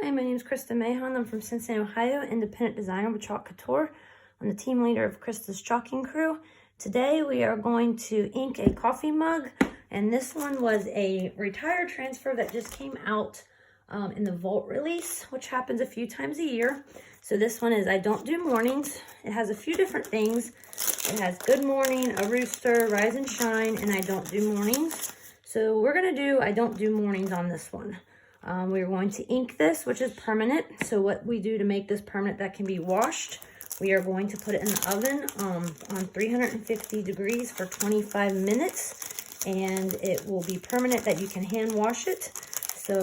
Hi, my name is Krista Mahon. I'm from Cincinnati, Ohio, independent designer with Couture. I'm the team leader of Krista's chalking crew. Today we are going to ink a coffee mug, and this one was a retired transfer that just came out in the Vault release, which happens a few times a year. So this one is I Don't Do Mornings. It has a few different things. It has Good Morning, A Rooster, Rise and Shine, and I Don't Do Mornings. So we're going to do I Don't Do Mornings on this one. We're going to ink this, which is permanent. So what we do to make this permanent that can be washed, we are going to put it in the oven on 350 degrees for 25 minutes. And it will be permanent that you can hand wash it. So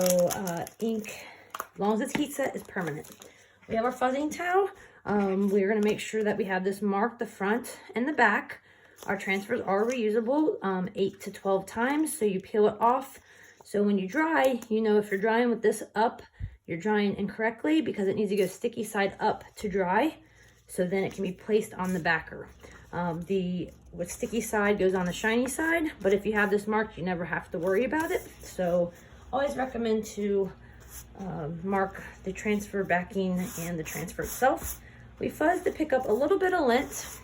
ink, as long as it's heat set, is permanent. We have our fuzzing towel. We're going to make sure that we have this marked the front and the back. Our transfers are reusable 8 to 12 times. So you peel it off. So when you dry, you know if you're drying with this up, you're drying incorrectly because it needs to go sticky side up to dry. So then it can be placed on the backer. With sticky side goes on the shiny side, but if you have this marked, you never have to worry about it. So always recommend to mark the transfer backing and the transfer itself. We fuzz to pick up a little bit of lint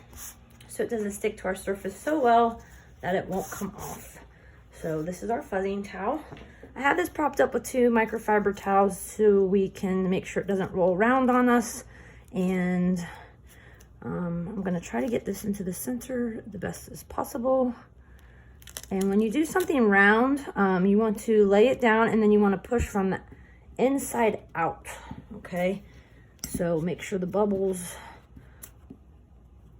so it doesn't stick to our surface so well that it won't come off. So this is our fuzzing towel. I have this propped up with 2 microfiber towels so we can make sure it doesn't roll around on us. And I'm gonna try to get this into the center the best as possible. And when you do something round, you want to lay it down and then you want to push from the inside out, okay? So make sure the bubbles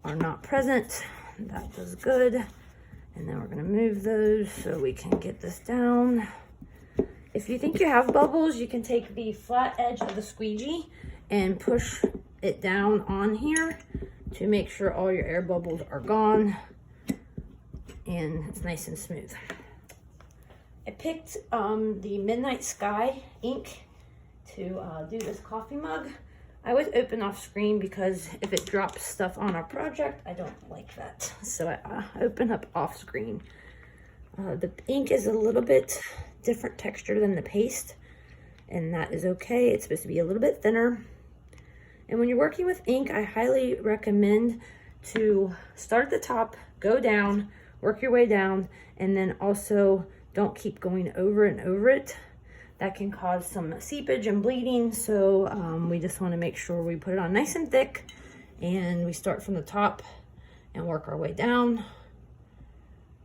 are not present. That was good. And then we're going to move those so we can get this down. If you think you have bubbles, you can take the flat edge of the squeegee and push it down on here to make sure all your air bubbles are gone and it's nice and smooth. I picked the Midnight Sky ink to do this coffee mug. I always open off screen because if it drops stuff on our project, I don't like that. So I open up off screen. The ink is a little bit different texture than the paste, and that is okay. It's supposed to be a little bit thinner. And when you're working with ink, I highly recommend to start at the top, go down, work your way down, and then also don't keep going over and over it. That can cause some seepage and bleeding, so we just want to make sure we put it on nice and thick, and we start from the top and work our way down.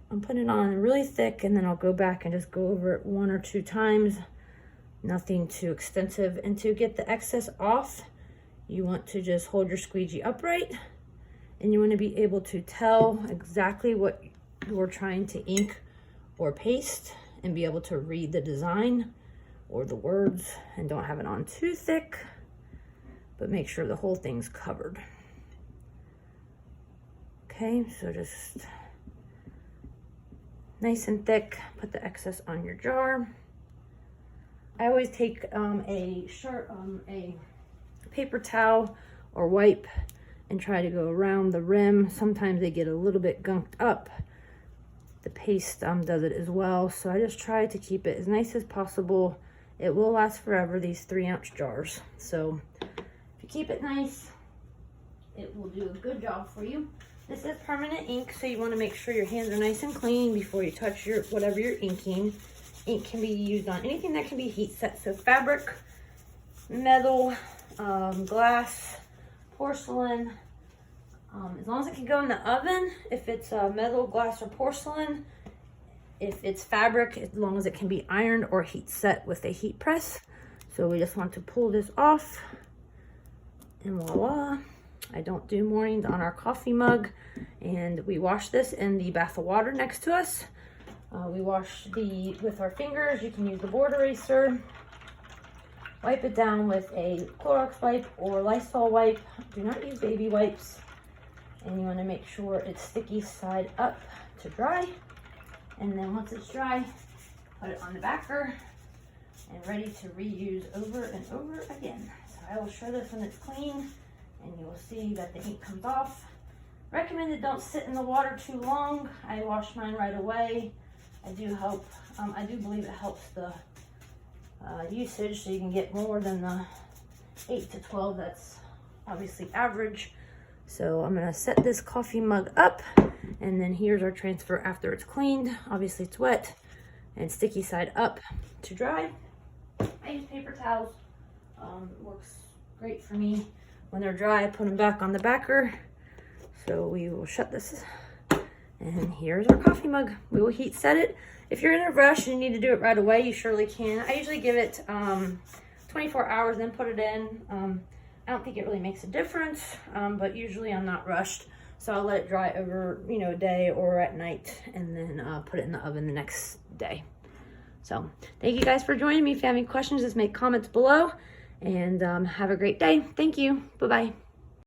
I'm putting it on really thick, and then I'll go back and just go over it 1 or 2 times. Nothing too extensive. And to get the excess off, you want to just hold your squeegee upright, and you want to be able to tell exactly what you're trying to ink or paste and be able to read the design or the words, and don't have it on too thick, but make sure the whole thing's covered. Okay, so just nice and thick, put the excess on your jar. I always take a paper towel or wipe and try to go around the rim. Sometimes they get a little bit gunked up. The paste does it as well, so I just try to keep it as nice as possible. It will last forever, these 3-ounce jars. So if you keep it nice, it will do a good job for you. This is permanent ink, so you want to make sure your hands are nice and clean before you touch whatever you're inking. Ink can be used on anything that can be heat set. So fabric, metal, glass, porcelain. As long as it can go in the oven, if it's metal, glass, or porcelain. If it's fabric, as long as it can be ironed or heat set with a heat press. So we just want to pull this off, and voila. I Don't Do Mornings on our coffee mug, and we wash this in the bath of water next to us. We wash with our fingers. You can use the board eraser. Wipe it down with a Clorox wipe or Lysol wipe. Do not use baby wipes. And you want to make sure it's sticky side up to dry. And then once it's dry, put it on the backer and ready to reuse over and over again. So I will show this when it's clean, and you will see that the ink comes off. Recommended don't sit in the water too long. I wash mine right away. I do believe it helps the usage, so you can get more than the 8 to 12. That's obviously average. So I'm gonna set this coffee mug up, and then here's our transfer after it's cleaned. Obviously it's wet and sticky side up to dry. I use paper towels. Works great for me. When they're dry, I put them back on the backer. So we will shut this. And here's our coffee mug. We will heat set it. If you're in a rush and you need to do it right away, you surely can. I usually give it 24 hours, then put it in. I don't think it really makes a difference, but usually I'm not rushed. So I'll let it dry over, you know, a day or at night, and then put it in the oven the next day. So thank you guys for joining me. If you have any questions, just make comments below, and have a great day. Thank you. Bye-bye.